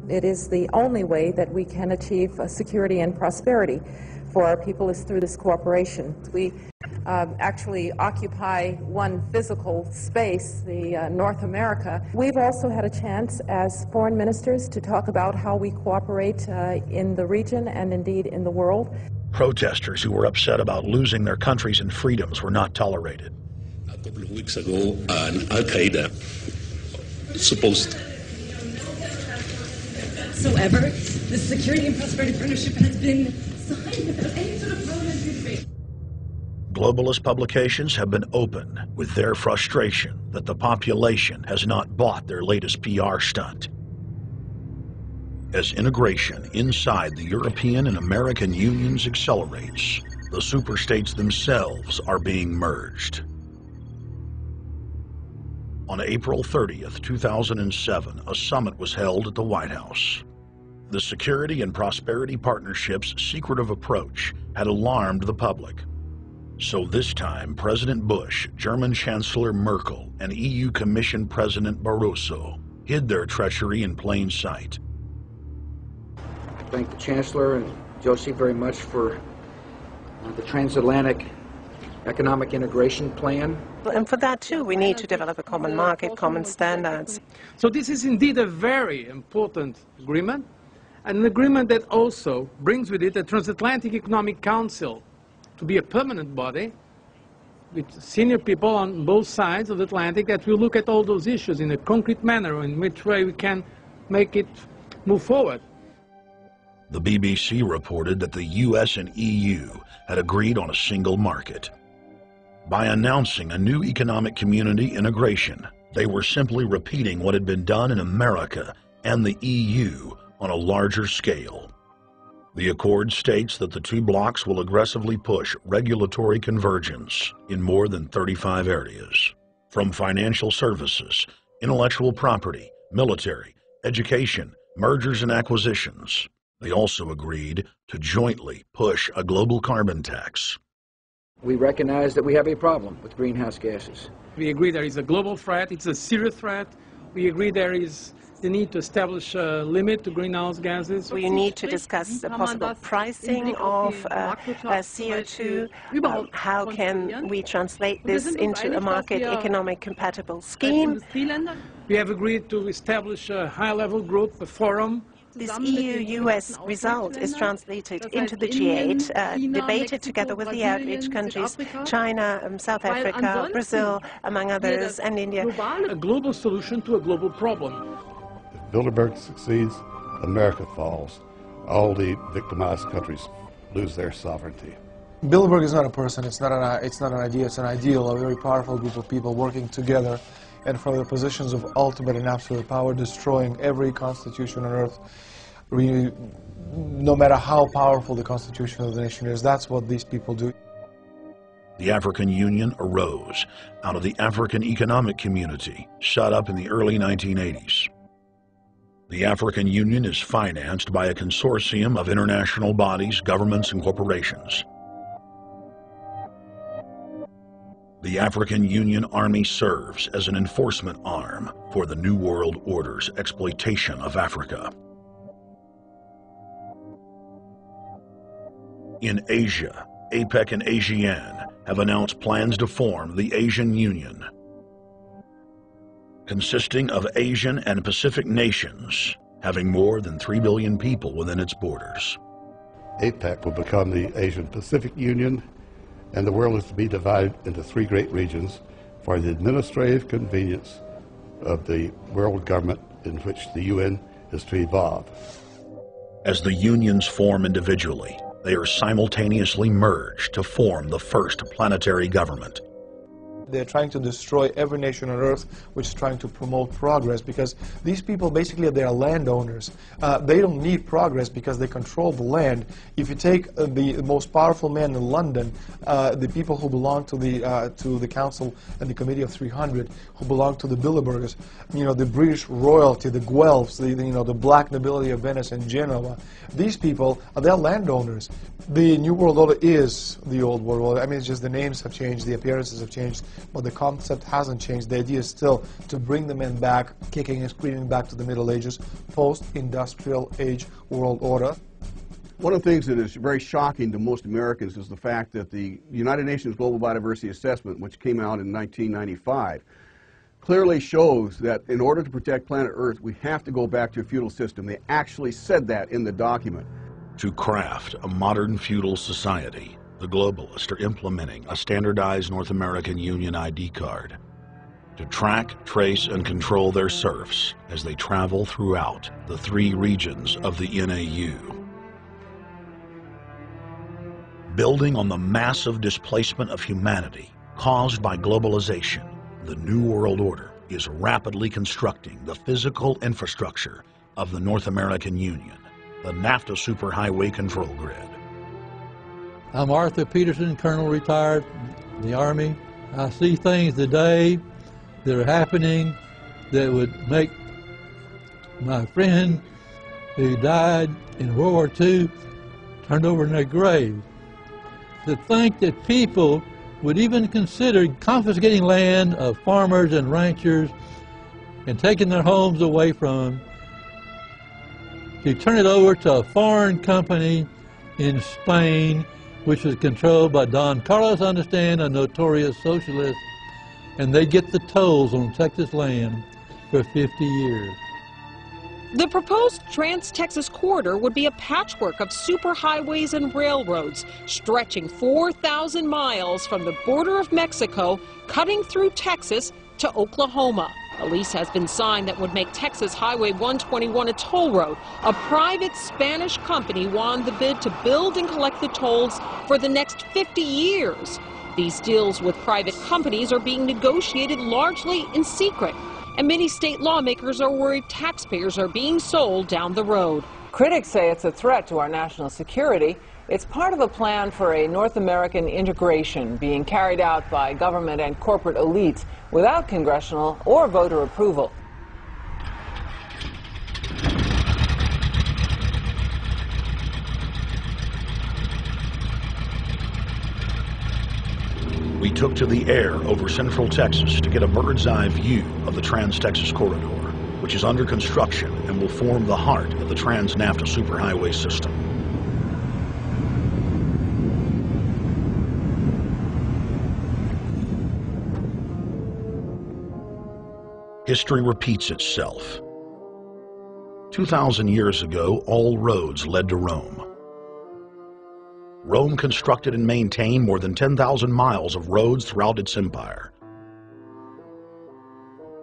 It is the only way that we can achieve security and prosperity for our people is through this cooperation. We actually occupy one physical space, the North America. We've also had a chance as foreign ministers to talk about how we cooperate in the region and indeed in the world. Protesters who were upset about losing their countries and freedoms were not tolerated. A couple of weeks ago, an al-Qaeda supposed. Whatsoever, the Security and Prosperity Partnership has been signed without any sort of parliamentary debate. Globalist publications have been open with their frustration that the population has not bought their latest PR stunt. As integration inside the European and American unions accelerates, the superstates themselves are being merged. On April 30th, 2007, a summit was held at the White House. The Security and Prosperity Partnership's secretive approach had alarmed the public. So this time, President Bush, German Chancellor Merkel, and EU Commission President Barroso hid their treachery in plain sight. I thank the Chancellor and Josie very much for the transatlantic economic integration plan. And for that too, we need to develop a common market, common standards. So this is indeed a very important agreement, and an agreement that also brings with it a Transatlantic Economic Council to be a permanent body with senior people on both sides of the Atlantic that will look at all those issues in a concrete manner, in which way we can make it move forward. The BBC reported that the US and EU had agreed on a single market. By announcing a new economic community integration, they were simply repeating what had been done in America and the EU on a larger scale. The accord states that the two blocs will aggressively push regulatory convergence in more than 35 areas, from financial services, intellectual property, military, education, mergers and acquisitions. They also agreed to jointly push a global carbon tax. We recognize that we have a problem with greenhouse gases. We agree there is a global threat, it's a serious threat. We agree there is the need to establish a limit to greenhouse gases. We need to discuss the possible pricing of CO2. How can we translate this into a market economic compatible scheme? We have agreed to establish a high-level group, a forum. This EU-US result is translated into the G8, debated together with the outreach countries, China, South Africa, Brazil, among others, and India. A global solution to a global problem. If Bilderberg succeeds, America falls. All the victimized countries lose their sovereignty. Bilderberg is not a person, it's not an idea, it's an ideal, a very powerful group of people working together and from the positions of ultimate and absolute power, destroying every constitution on earth, really, no matter how powerful the constitution of the nation is. That's what these people do. The African Union arose out of the African Economic Community, set up in the early 1980s. The African Union is financed by a consortium of international bodies, governments, and corporations. The African Union Army serves as an enforcement arm for the New World Order's exploitation of Africa. In Asia, APEC and ASEAN have announced plans to form the Asian Union, consisting of Asian and Pacific nations, having more than 3 billion people within its borders. APEC will become the Asian Pacific Union, and the world is to be divided into 3 great regions for the administrative convenience of the world government in which the UN is to evolve. As the unions form individually, they are simultaneously merged to form the first planetary government. They're trying to destroy every nation on earth which is trying to promote progress, because these people basically they are landowners. They don't need progress because they control the land. If you take the most powerful man in London, the people who belong to the Council and the Committee of 300, who belong to the Bilderbergers, the British royalty, the Guelphs, the black nobility of Venice and Genoa, these people they're landowners. The New World Order is the old world order. I mean, it's just the names have changed, the appearances have changed, but the concept hasn't changed. The idea is still to bring the men back, kicking and screaming back to the Middle Ages, post-industrial age world order. One of the things that is very shocking to most Americans is the fact that the United Nations Global Biodiversity Assessment, which came out in 1995, clearly shows that in order to protect planet Earth, we have to go back to a feudal system. They actually said that in the document. To craft a modern feudal society, the globalists are implementing a standardized North American Union ID card to track, trace, and control their serfs as they travel throughout the 3 regions of the NAU. Building on the massive displacement of humanity caused by globalization, the New World Order is rapidly constructing the physical infrastructure of the North American Union, the NAFTA Superhighway Control Grid. I'm Arthur Peterson, Colonel retired in the Army. I see things today that are happening that would make my friend who died in World War II turn over in their grave. To think that people would even consider confiscating land of farmers and ranchers and taking their homes away from them to turn it over to a foreign company in Spain, which was controlled by Don Carlos, understand, a notorious socialist, and they get the tolls on Texas land for 50 years. The proposed Trans-Texas corridor would be a patchwork of superhighways and railroads stretching 4,000 miles from the border of Mexico, cutting through Texas to Oklahoma. A lease has been signed that would make Texas Highway 121 a toll road. A private Spanish company won the bid to build and collect the tolls for the next 50 years. These deals with private companies are being negotiated largely in secret, and many state lawmakers are worried taxpayers are being sold down the road. Critics say it's a threat to our national security. It's part of a plan for a North American integration being carried out by government and corporate elites without congressional or voter approval. We took to the air over central Texas to get a bird's-eye view of the Trans-Texas Corridor, which is under construction and will form the heart of the Trans-NAFTA Superhighway system. History repeats itself. 2,000 years ago, all roads led to Rome. Rome constructed and maintained more than 10,000 miles of roads throughout its empire.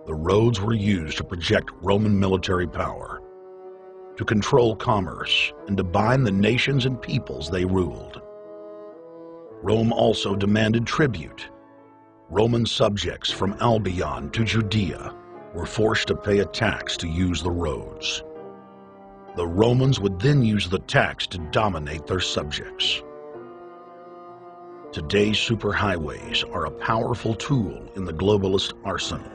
The roads were used to project Roman military power, to control commerce, and to bind the nations and peoples they ruled. Rome also demanded tribute. Roman subjects from Albion to Judea were forced to pay a tax to use the roads. The Romans would then use the tax to dominate their subjects. Today's superhighways are a powerful tool in the globalist arsenal.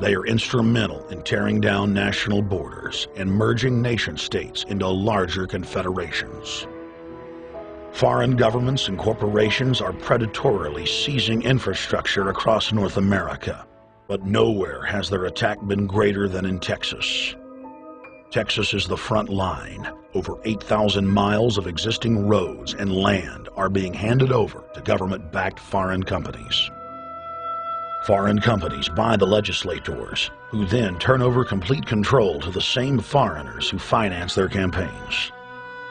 They are instrumental in tearing down national borders and merging nation-states into larger confederations. Foreign governments and corporations are predatorily seizing infrastructure across North America, but nowhere has their attack been greater than in Texas. Texas is the front line. Over 8,000 miles of existing roads and land are being handed over to government-backed foreign companies. Foreign companies buy the legislators, who then turn over complete control to the same foreigners who finance their campaigns.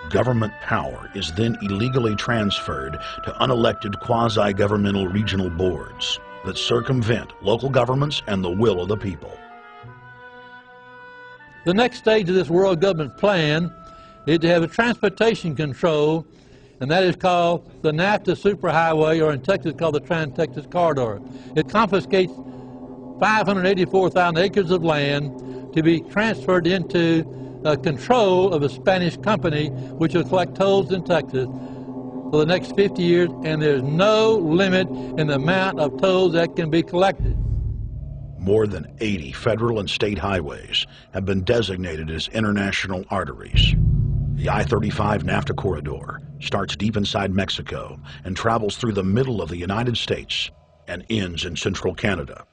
Government power is then illegally transferred to unelected quasi-governmental regional boards that circumvent local governments and the will of the people. The next stage of this world government plan is to have a transportation control, and that is called the NAFTA Superhighway, or in Texas called the Trans-Texas Corridor. It confiscates 584,000 acres of land to be transferred into control of a Spanish company which will collect tolls in Texas for the next 50 years, and there's no limit in the amount of tolls that can be collected. More than 80 federal and state highways have been designated as international arteries. The I-35 NAFTA corridor starts deep inside Mexico and travels through the middle of the United States, and ends in central Canada.